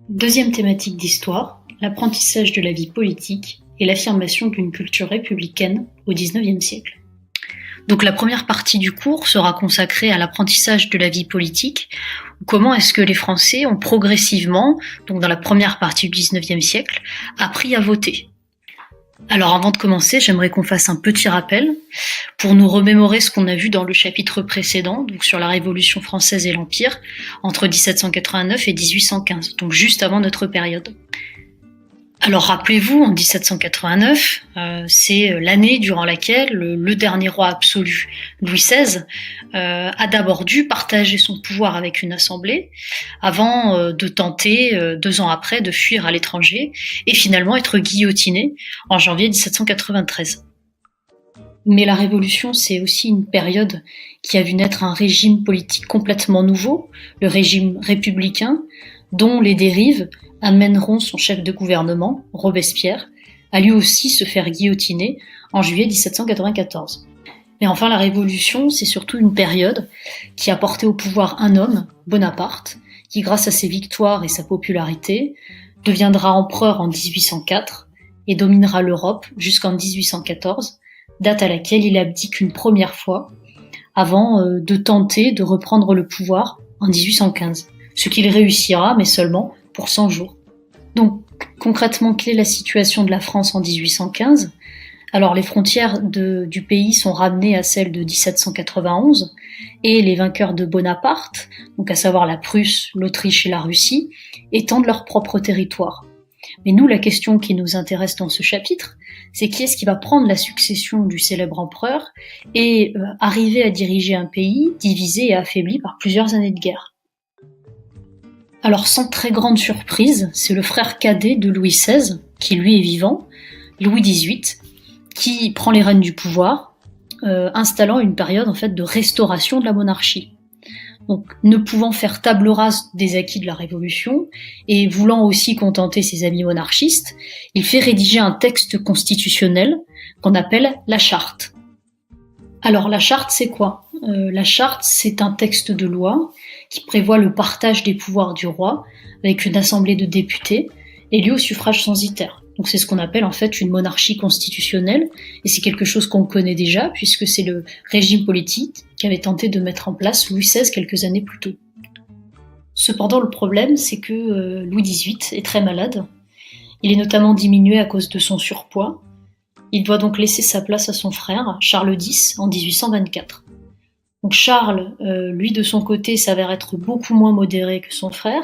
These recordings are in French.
Deuxième thématique d'histoire, l'apprentissage de la vie politique et l'affirmation d'une culture républicaine au XIXe siècle. Donc la première partie du cours sera consacrée à l'apprentissage de la vie politique. Comment est-ce que les Français ont progressivement, donc dans la première partie du XIXe siècle, appris à voter. Alors avant de commencer, j'aimerais qu'on fasse un petit rappel pour nous remémorer ce qu'on a vu dans le chapitre précédent, donc sur la Révolution française et l'Empire, entre 1789 et 1815, donc juste avant notre période. Alors rappelez-vous, en 1789, c'est l'année durant laquelle le dernier roi absolu, Louis XVI, a d'abord dû partager son pouvoir avec une assemblée avant de tenter, 2 ans après, de fuir à l'étranger et finalement être guillotiné en janvier 1793. Mais la Révolution, c'est aussi une période qui a vu naître un régime politique complètement nouveau, le régime républicain, dont les dérives amèneront son chef de gouvernement, Robespierre, à lui aussi se faire guillotiner en juillet 1794. Et enfin, la Révolution, c'est surtout une période qui a porté au pouvoir un homme, Bonaparte, qui grâce à ses victoires et sa popularité, deviendra empereur en 1804 et dominera l'Europe jusqu'en 1814, date à laquelle il abdique une première fois, avant de tenter de reprendre le pouvoir en 1815, ce qu'il réussira, mais seulement pour 100 jours. Donc concrètement, quelle est la situation de la France en 1815 ? Alors les frontières du pays sont ramenées à celles de 1791 et les vainqueurs de Bonaparte, donc à savoir la Prusse, l'Autriche et la Russie, étendent leur propre territoire. Mais nous, la question qui nous intéresse dans ce chapitre, c'est qui est-ce qui va prendre la succession du célèbre empereur et arriver à diriger un pays divisé et affaibli par plusieurs années de guerre. Alors sans très grande surprise, c'est le frère cadet de Louis XVI, qui lui est vivant, Louis XVIII, qui prend les rênes du pouvoir, installant une période en fait de restauration de la monarchie. Donc, ne pouvant faire table rase des acquis de la Révolution et voulant aussi contenter ses amis monarchistes, il fait rédiger un texte constitutionnel qu'on appelle la Charte. Alors la Charte, c'est quoi ? La Charte, c'est un texte de loi qui prévoit le partage des pouvoirs du roi avec une assemblée de députés élus au suffrage censitaire. Donc c'est ce qu'on appelle en fait une monarchie constitutionnelle, et c'est quelque chose qu'on connaît déjà puisque c'est le régime politique qu'avait tenté de mettre en place Louis XVI quelques années plus tôt. Cependant, le problème, c'est que Louis XVIII est très malade. Il est notamment diminué à cause de son surpoids. Il doit donc laisser sa place à son frère, Charles X, en 1824. Donc Charles, lui de son côté, s'avère être beaucoup moins modéré que son frère,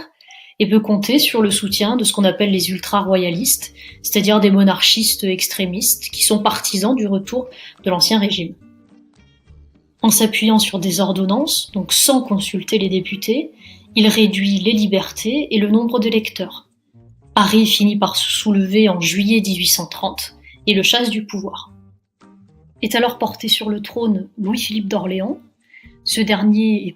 et peut compter sur le soutien de ce qu'on appelle les ultra-royalistes, c'est-à-dire des monarchistes extrémistes qui sont partisans du retour de l'Ancien Régime. En s'appuyant sur des ordonnances, donc sans consulter les députés, il réduit les libertés et le nombre d'électeurs. Paris finit par se soulever en juillet 1830 et le chasse du pouvoir. Est alors porté sur le trône Louis-Philippe d'Orléans. Ce dernier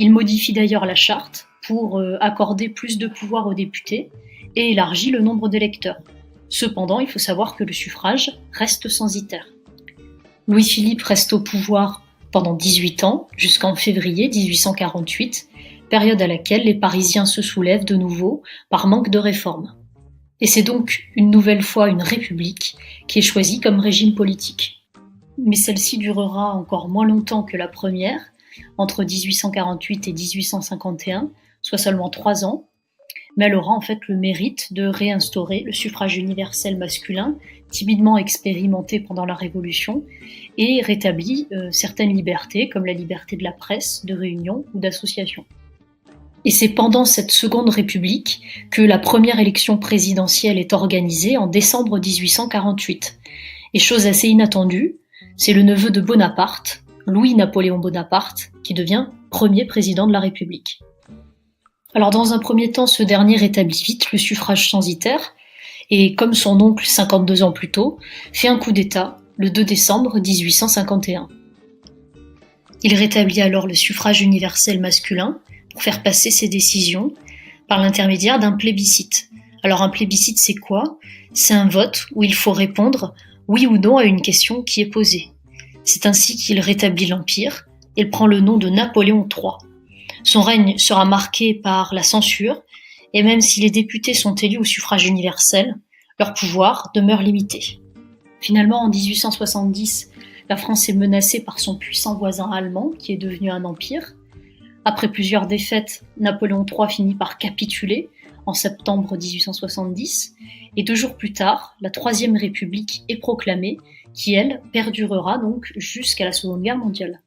il modifie d'ailleurs la charte pour accorder plus de pouvoir aux députés et élargit le nombre d'électeurs. Cependant, il faut savoir que le suffrage reste censitaire. Louis-Philippe reste au pouvoir pendant 18 ans, jusqu'en février 1848, période à laquelle les Parisiens se soulèvent de nouveau par manque de réformes. Et c'est donc une nouvelle fois une république qui est choisie comme régime politique. Mais celle-ci durera encore moins longtemps que la première, entre 1848 et 1851, soit seulement 3 ans, mais elle aura en fait le mérite de réinstaurer le suffrage universel masculin, timidement expérimenté pendant la Révolution, et rétablit certaines libertés, comme la liberté de la presse, de réunion ou d'association. Et c'est pendant cette Seconde République que la première élection présidentielle est organisée en décembre 1848. Et chose assez inattendue, c'est le neveu de Bonaparte, Louis-Napoléon Bonaparte, qui devient premier président de la République. Alors dans un premier temps, ce dernier rétablit vite le suffrage censitaire, et comme son oncle 52 ans plus tôt, fait un coup d'État le 2 décembre 1851. Il rétablit alors le suffrage universel masculin pour faire passer ses décisions par l'intermédiaire d'un plébiscite. Alors un plébiscite, c'est quoi ? C'est un vote où il faut répondre oui ou non à une question qui est posée. C'est ainsi qu'il rétablit l'Empire et prend le nom de Napoléon III. Son règne sera marqué par la censure Et même si les députés sont élus au suffrage universel, leur pouvoir demeure limité. Finalement, en 1870, la France est menacée par son puissant voisin allemand, qui est devenu un empire. Après plusieurs défaites, Napoléon III finit par capituler en septembre 1870, et 2 jours plus tard, la Troisième République est proclamée, qui, elle, perdurera donc jusqu'à la Seconde Guerre mondiale.